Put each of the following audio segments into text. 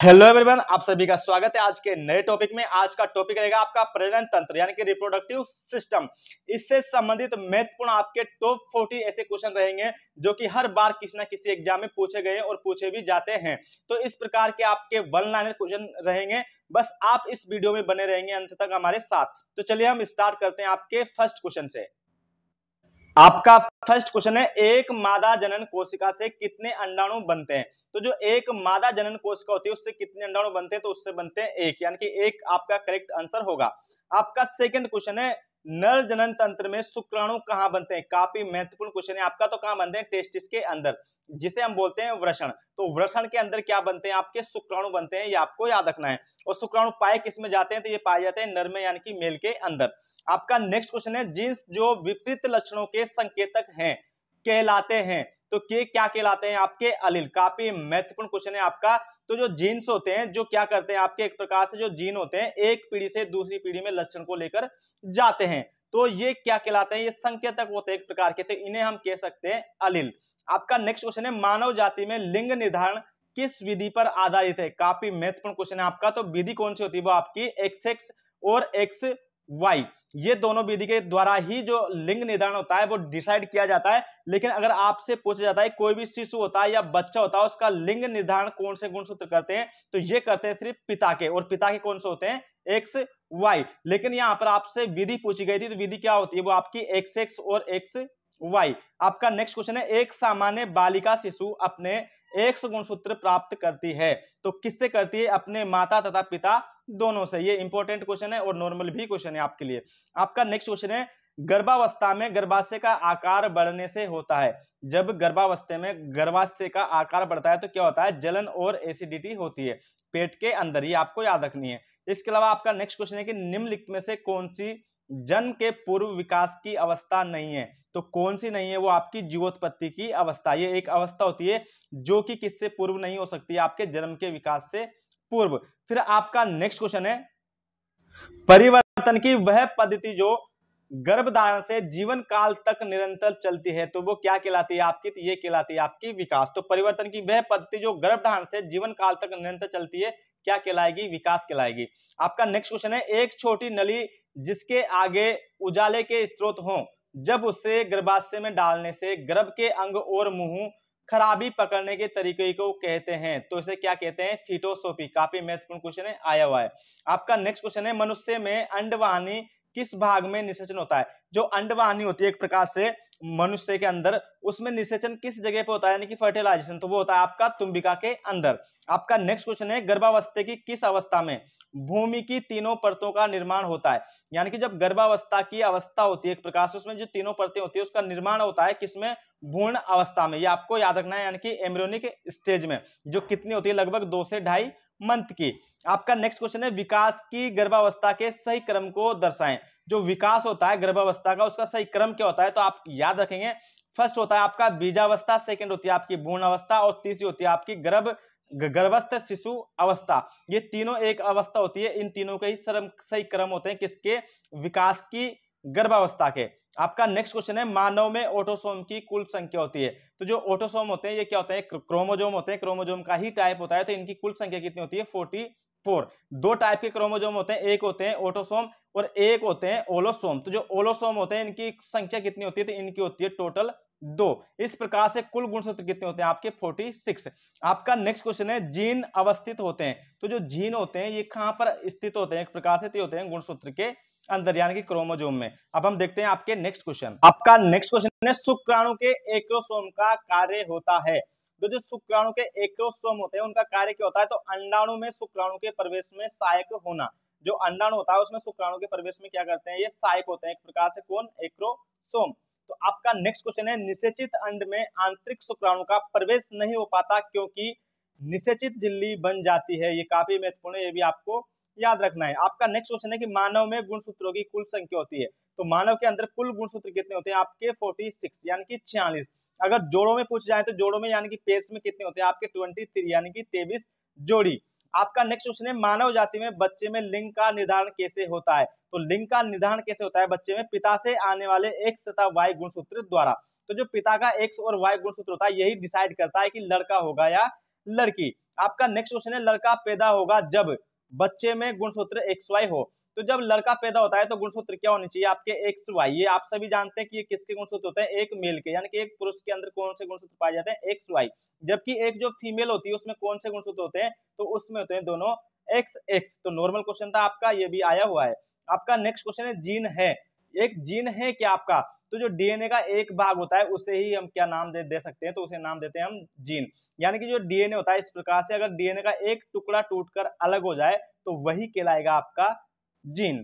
Hello everyone, आप सभी का स्वागत है आज के नए टॉपिक में। आज का टॉपिक रहेगा आपका प्रजनन तंत्र यानी कि रिप्रोडक्टिव सिस्टम। इससे संबंधित महत्वपूर्ण आपके टॉप 40 ऐसे क्वेश्चन रहेंगे जो कि हर बार किसी ना किसी एग्जाम में पूछे गए और पूछे भी जाते हैं। तो इस प्रकार के आपके वन लाइनर क्वेश्चन रहेंगे, बस आप इस वीडियो में बने रहेंगे अंत तक हमारे साथ। तो चलिए हम स्टार्ट करते हैं आपके फर्स्ट क्वेश्चन से। आपका फर्स्ट क्वेश्चन है, एक मादा जनन कोशिका से कितने अंडाणु बनते हैं। तो जो एक मादा जनन कोशिका होती है उससे कितने अंडाणु बनते हैं, तो उससे बनते हैं एक, यानी कि एक आपका करेक्ट आंसर होगा। आपका सेकंड क्वेश्चन है, नर जनन तंत्र में शुक्राणु कहां बनते हैं। काफी महत्वपूर्ण क्वेश्चन है आपका। तो कहां बनते हैं, टेस्टिस के अंदर, जिसे हम बोलते हैं वृषण। तो वृषण के अंदर क्या बनते हैं, आपके शुक्राणु बनते हैं, ये आपको याद रखना है। और शुक्राणु पाए किस में जाते हैं, तो ये पाए जाते हैं नर में यानी कि मेल के अंदर। आपका नेक्स्ट क्वेश्चन है, जीन्स जो विपरीत लक्षणों के संकेतक हैं कहलाते हैं। तो क्या कहलाते हैं, आपके अलील। काफी महत्वपूर्ण क्वेश्चन है आपका। तो जो जीन्स होते हैं, जो क्या करते हैं, आपके एक प्रकार से जो जीन होते हैं एक पीढ़ी से दूसरी पीढ़ी में लक्षण को लेकर जाते हैं। तो ये क्या कहलाते हैं, ये संकेतक होते हैं एक प्रकार के, तो इन्हें हम कह सकते हैं अलील। आपका नेक्स्ट क्वेश्चन है, मानव जाति में लिंग निर्धारण किस विधि पर आधारित है। काफी महत्वपूर्ण क्वेश्चन है आपका। तो विधि कौन सी होती है, वो आपकी XX और XY, ये दोनों विधि के द्वारा ही जो लिंग निर्धारण होता है वो डिसाइड किया जाता है। लेकिन अगर आपसे पूछा जाता है कोई भी शिशु होता है या बच्चा होता है उसका लिंग निर्धारण कौन से गुणसूत्र करते हैं, तो ये करते हैं सिर्फ पिता के, और पिता के कौन से होते हैं, XY। लेकिन यहां पर आपसे विधि पूछी गई थी, तो विधि क्या होती है, वो आपकी XX और XY। आपका नेक्स्ट क्वेश्चन है, एक सामान्य बालिका शिशु अपने X गुणसूत्र प्राप्त करती है, तो किससे करती है, अपने माता तथा पिता दोनों से। ये इंपॉर्टेंट क्वेश्चन है और नॉर्मल भी क्वेश्चन है आपके लिए। आपका नेक्स्ट क्वेश्चन है, गर्भावस्था में गर्भाशय का आकार बढ़ने से होता है। जब गर्भावस्था में गर्भाशय का आकार बढ़ता है तो क्या होता है, जलन और एसिडिटी होती है पेट के अंदर, ये आपको याद रखनी है। इसके अलावा आपका नेक्स्ट क्वेश्चन है कि निम्नलिखित में से कौन सी जन्म के पूर्व विकास की अवस्था नहीं है। तो कौन सी नहीं है, वो आपकी जीवोत्पत्ति की अवस्था। ये एक अवस्था होती है जो कि किससे पूर्व नहीं हो सकती, आपके जन्म के विकास से पूर्व। फिर आपका नेक्स्ट क्वेश्चन है, परिवर्तन की वह पद्धति जो गर्भधारण से जीवन काल तक निरंतर चलती है, तो वो क्या कहलाती है आपकी, तो ये कहलाती है आपकी विकास। तो परिवर्तन की वह पद्धति जो गर्भधारण से जीवन काल तक निरंतर चलती है क्या कहलाएगी, विकास कहलाएगी। आपका नेक्स्ट क्वेश्चन है, एक छोटी नली जिसके आगे उजाले के स्रोत हो, जब उसे गर्भाशय में डालने से गर्भ के अंग और मुंह खराबी पकड़ने के तरीके को कहते हैं, तो इसे क्या कहते हैं, फीटोसोपी। काफी महत्वपूर्ण क्वेश्चन है, आया हुआ है। आपका नेक्स्ट क्वेश्चन है, मनुष्य में अंडवाहिनी किस भाग में निषेचन होता है। जो अंडवाहिनी होती है एक प्रकार से मनुष्य के अंदर, उसमें निषेचन किस जगह पे होता है, यानी कि फर्टिलाइजेशन, तो वो होता है आपका तुम्बिका के अंदर। आपका नेक्स्ट क्वेश्चन है, गर्भावस्था की किस अवस्था में भूमि की तीनों परतों का निर्माण होता है। यानी कि जब गर्भावस्था की अवस्था होती है एक प्रकार से, उसमें जो तीनों परतें होती है उसका निर्माण होता है किसमें, भ्रूण अवस्था में। ये आपको याद रखना है, यानी कि एम्ब्रियोनिक स्टेज में, जो कितनी होती है, लगभग 2 से 2.5 मंथ की। आपका नेक्स्ट क्वेश्चन है, विकास की गर्भावस्था के सही क्रम को दर्शाएं। जो विकास होता है गर्भावस्था का, उसका सही क्रम क्या होता है, तो आप याद रखेंगे, फर्स्ट होता है आपका बीजावस्था, सेकंड होती है आपकी भ्रूण अवस्था, और तीसरी होती है आपकी गर्भस्थ शिशु अवस्था। ये तीनों एक अवस्था होती है, इन तीनों के ही सही क्रम होते हैं किसके, विकास की गर्भावस्था के। आपका नेक्स्ट क्वेश्चन है, मानव में ऑटोसोम की कुल संख्या होती है। तो जो ऑटोसोम होते हैं ये क्या होते हैं, क्रोमोजोम होते हैं, क्रोमोजोम का ही टाइप होता है, तो इनकी कुल संख्या कितनी होती है, 44। दो टाइप के क्रोमोजोम होते हैं, एक होते हैं ऑटोसोम और एक होते हैं ओलोसोम। तो जो ओलोसोम होते हैं इनकी संख्या कितनी होती है, तो इनकी होती है टोटल 2। इस प्रकार से कुल गुणसूत्र कितने होते हैं आपके, 46। आपका नेक्स्ट क्वेश्चन है, जीन अवस्थित होते हैं। तो जो जीन होते हैं ये कहां पर स्थित होते हैं, एक प्रकार से होते हैं गुणसूत्र के अंदर, यानी कि क्रोमोजोम में। अब हम देखते हैं आपके नेक्स्ट क्वेश्चन। आपका नेक्स्ट क्वेश्चन है, शुक्राणु के एक्रोसोम का कार्य होता है। तो जो शुक्राणु के एक्रोसोम होते हैं उनका कार्य क्या होता है, तो अंडाणु में शुक्राणु के प्रवेश में सहायक होना। जो अंडाणु होता है उसमें शुक्राणु के प्रवेश में क्या करते हैं, ये सहायक होते हैं एक प्रकार से, कौन, एक्रोसोम। तो आपका नेक्स्ट क्वेश्चन है, निषेचित अंड में आंतरिक शुक्राणु का प्रवेश नहीं हो पाता क्योंकि निषेचित झिल्ली बन जाती है। ये काफी महत्वपूर्ण है, ये भी आपको याद रखना है। आपका नेक्स्ट क्वेश्चन है कि मानव में गुणसूत्रों की कुल संख्या होती है। तो मानव के अंदर कुल गुणसूत्र कितने होते हैं आपके, 46 यानी कि 46। अगर जोड़ों में पूछ जाए तो जोड़ों में यानी कि पेयर्स में कितने होते हैं आपके, 23 यानी कि 23 जोड़ी। आपका नेक्स्ट क्वेश्चन है, मानव जाति में बच्चे में लिंग का निर्धारण कैसे होता है। तो लिंग का निर्धारण कैसे होता है बच्चे में, पिता से आने वाले X तथा Y गुणसूत्र द्वारा। तो जो पिता का X और Y गुणसूत्र होता है यही डिसाइड करता है कि लड़का होगा या लड़की। आपका नेक्स्ट क्वेश्चन है लड़का पैदा होगा जब बच्चे में गुणसूत्र XY हो। तो जब लड़का पैदा होता है तो गुणसूत्र क्या होने चाहिए आपके XY। ये आप सभी जानते हैं कि ये किसके गुणसूत्र होते हैं, एक मेल के, यानी कि एक पुरुष के अंदर कौन से गुणसूत्र पाए जाते हैं, XY। जबकि एक जो फीमेल होती है उसमें कौन से गुणसूत्र होते हैं, तो उसमें होते हैं दोनों XX। तो नॉर्मल क्वेश्चन था आपका, ये भी आया हुआ है। आपका नेक्स्ट क्वेश्चन है जीन है, एक जीन है क्या आपका, तो जो डीएनए का एक भाग होता है उसे ही हम क्या नाम दे सकते हैं, तो उसे नाम देते हैं हम जीन। यानी कि जो डीएनए होता है इस प्रकार से अगर डीएनए का एक टुकड़ा टूटकर अलग हो जाए तो वही कहलाएगा आपका जीन।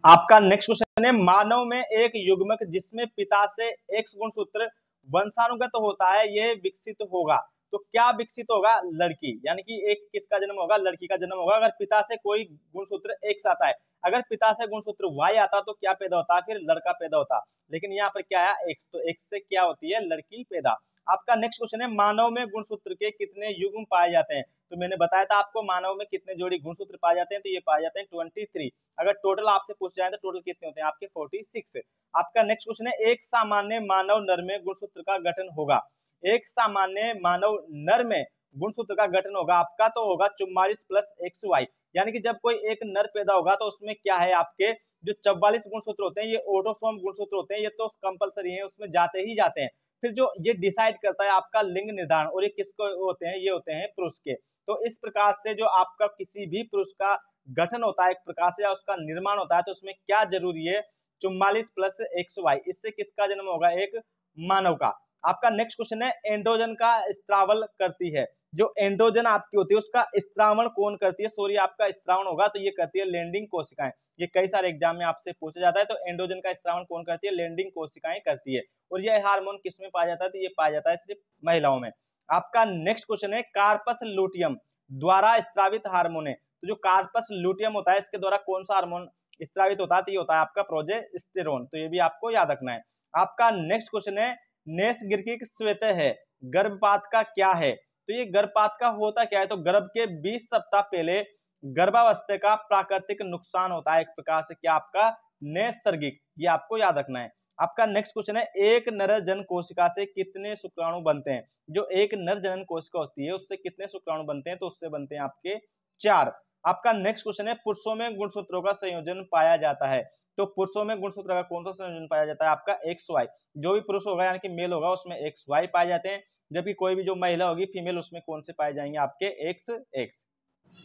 आपका नेक्स्ट क्वेश्चन है मानव में एक युग्मक जिसमें पिता से X गुणसूत्र वंशानुगत होता है यह विकसित होगा। तो क्या विकसित होगा, लड़की, यानी कि एक किसका जन्म होगा, लड़की का जन्म होगा अगर पिता से कोई गुणसूत्र X आता है। अगर पिता से गुणसूत्र Y आता तो क्या पैदा होता, फिर लड़का पैदा होता। लेकिन यहाँ पर क्या है X, तो X से क्या होती है, लड़की पैदा। आपका नेक्स्ट क्वेश्चन है मानव में गुणसूत्र के कितने युग्म पाए जाते हैं। तो मैंने बताया था आपको मानव में कितने जोड़ी गुणसूत्र पाए जाते हैं, तो ये पाए जाते हैं 23। अगर टोटल आपसे पूछ जाए तो टोटल कितने होते हैं आपके 46। आपका नेक्स्ट क्वेश्चन है एक सामान्य मानव नर में गुणसूत्र का गठन होगा। एक सामान्य मानव नर में गुणसूत्र का गठन होगा आपका, तो होगा 44 + XY। यानी कि जब कोई एक नर पैदा होगा तो उसमें क्या है आपके जो 44 गुणसूत्र होते हैं ये ऑटोसोम गुणसूत्र होते हैं, ये तो कंपलसरी है, उसमें जाते ही जाते हैं। फिर जो ये डिसाइड करता है आपका लिंग निर्धारण, और ये किसको होते हैं, ये होते हैं पुरुष के। तो इस प्रकार से जो आपका किसी भी पुरुष का गठन होता है एक प्रकार से, या उसका निर्माण होता है, तो उसमें क्या जरूरी है, 44 + XY। इससे किसका जन्म होगा, एक मानव का। आपका नेक्स्ट क्वेश्चन है एंड्रोजन का स्त्रावल करती है। जो एंड्रोजन आपकी होती है उसका स्त्रावण कौन करती है, सॉरी आपका स्त्रावण होगा तो ये करती है लैंडिंग कोशिकाएं। ये कई सारे एग्जाम में आपसे पूछा जाता है। तो एंड्रोजन का स्त्रावण कौन करती है, लैंडिंग कोशिकाएं करती है। और ये हार्मोन किसमें पाया जाता है, तो ये पाया जाता है सिर्फ महिलाओं में। आपका नेक्स्ट क्वेश्चन है कार्पस लूटियम द्वारा स्त्रावित हार्मोन है। तो जो कार्पस लूटियम होता है इसके द्वारा कौन सा हार्मोन स्त्रावित होता है, तो ये होता है आपका प्रोजेस्टेरोन। तो ये भी आपको याद रखना है। आपका नेक्स्ट क्वेश्चन है नैसर्गिक श्वेत है गर्भपात का क्या है। तो ये गर्भपात का होता क्या है, तो गर्भ के 20 सप्ताह पहले गर्भावस्था का प्राकृतिक नुकसान होता है एक प्रकार से, क्या आपका नैसर्गिक, ये आपको याद रखना है। आपका नेक्स्ट क्वेश्चन है एक नर जनन कोशिका से कितने शुक्राणु बनते हैं। जो एक नर जनन कोशिका होती है उससे कितने शुक्राणु बनते हैं, तो उससे बनते हैं आपके 4। आपका नेक्स्ट क्वेश्चन है पुरुषों में गुणसूत्रों का संयोजन पाया जाता है। तो पुरुषों में गुणसूत्र का कौन सा संयोजन पाया जाता है, आपका XY। जो भी पुरुष होगा यानी कि मेल होगा उसमें XY पाए जाते हैं, जबकि कोई भी जो महिला होगी फीमेल उसमें कौन से पाए जाएंगे, आपके XX।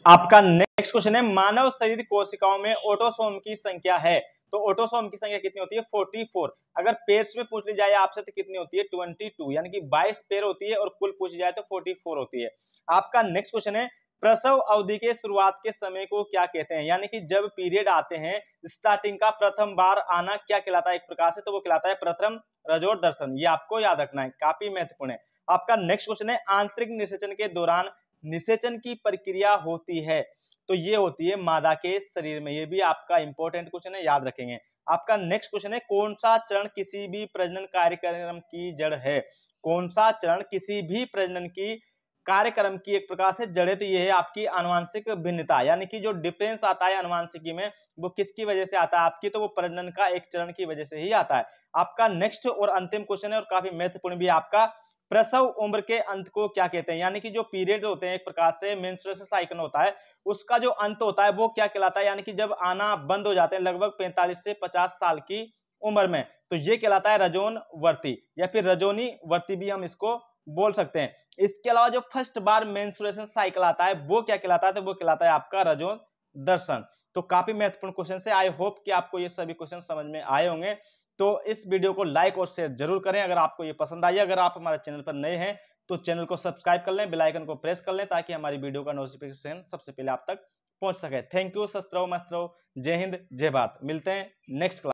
आपका नेक्स्ट क्वेश्चन है मानव शरीर कोशिकाओं में ऑटोसोम की संख्या है। तो ऑटोसोम की संख्या कितनी होती है, 44। अगर पेयर्स में पूछ ली जाए आपसे तो कितनी होती है, 22, यानी कि 22 पेयर होती है, और कुल पूछी जाए तो 44 होती है। आपका नेक्स्ट क्वेश्चन है प्रसव अवधि के शुरुआत के समय को क्या कहते हैं। यानी कि जब पीरियड आते हैं स्टार्टिंग का प्रथम बार आना क्या कहलाता है एक प्रकार से, तो वो कहलाता है प्रथम रजोर दर्शन। ये आपको याद रखना है, काफी महत्वपूर्ण है। आपका नेक्स्ट क्वेश्चन है आंतरिक निषेचन के दौरान निषेचन की प्रक्रिया होती है। तो ये होती है मादा के शरीर में। ये भी आपका इंपॉर्टेंट क्वेश्चन है, याद रखेंगे। आपका नेक्स्ट क्वेश्चन है कौन सा चरण किसी भी प्रजनन कार्यक्रम की जड़ है। कौन सा चरण किसी भी प्रजनन की कार्यक्रम की एक प्रकार से जड़े, तो ये है आपकी आनुवांशिक भिन्नता। यानी कि जो डिफरेंस आता है आनुवांशिकी में वो किसकी वजह से आता है आपकी, तो वो प्रजनन का एक चरण की वजह से ही आता है। आपका नेक्स्ट और अंतिम क्वेश्चन है और काफी महत्वपूर्ण भी, आपका प्रसव उम्र के अंत को क्या कहते हैं। यानी कि जो पीरियड होते हैं एक प्रकार से मेंस्ट्रुएशन साइकिल होता है उसका जो अंत होता है वो क्या कहलाता है, यानी कि जब आना बंद हो जाते हैं लगभग 45 से 50 साल की उम्र में, तो ये कहलाता है रजोन वर्ती, या फिर रजोनी वर्ती भी हम इसको बोल सकते हैं। इसके अलावा जो फर्स्ट बार मेंस्ट्रुएशन साइकिल आता है वो क्या कहलाता है, तो वो कहलाता है आपका रजोन दर्शन। तो काफी महत्वपूर्ण क्वेश्चन से, आई होप कि आपको ये सभी क्वेश्चन समझ में आए होंगे। तो इस वीडियो को लाइक और शेयर जरूर करें अगर आपको ये पसंद आई। अगर आप हमारे चैनल पर नए हैं तो चैनल को सब्सक्राइब कर लें, बेल आइकन को प्रेस कर लें ताकि हमारी वीडियो का नोटिफिकेशन सबसे पहले आप तक पहुंच सके। थैंक यू, शस्त्र मस्त्र, जय हिंद जय भारत। मिलते हैं नेक्स्ट क्लास।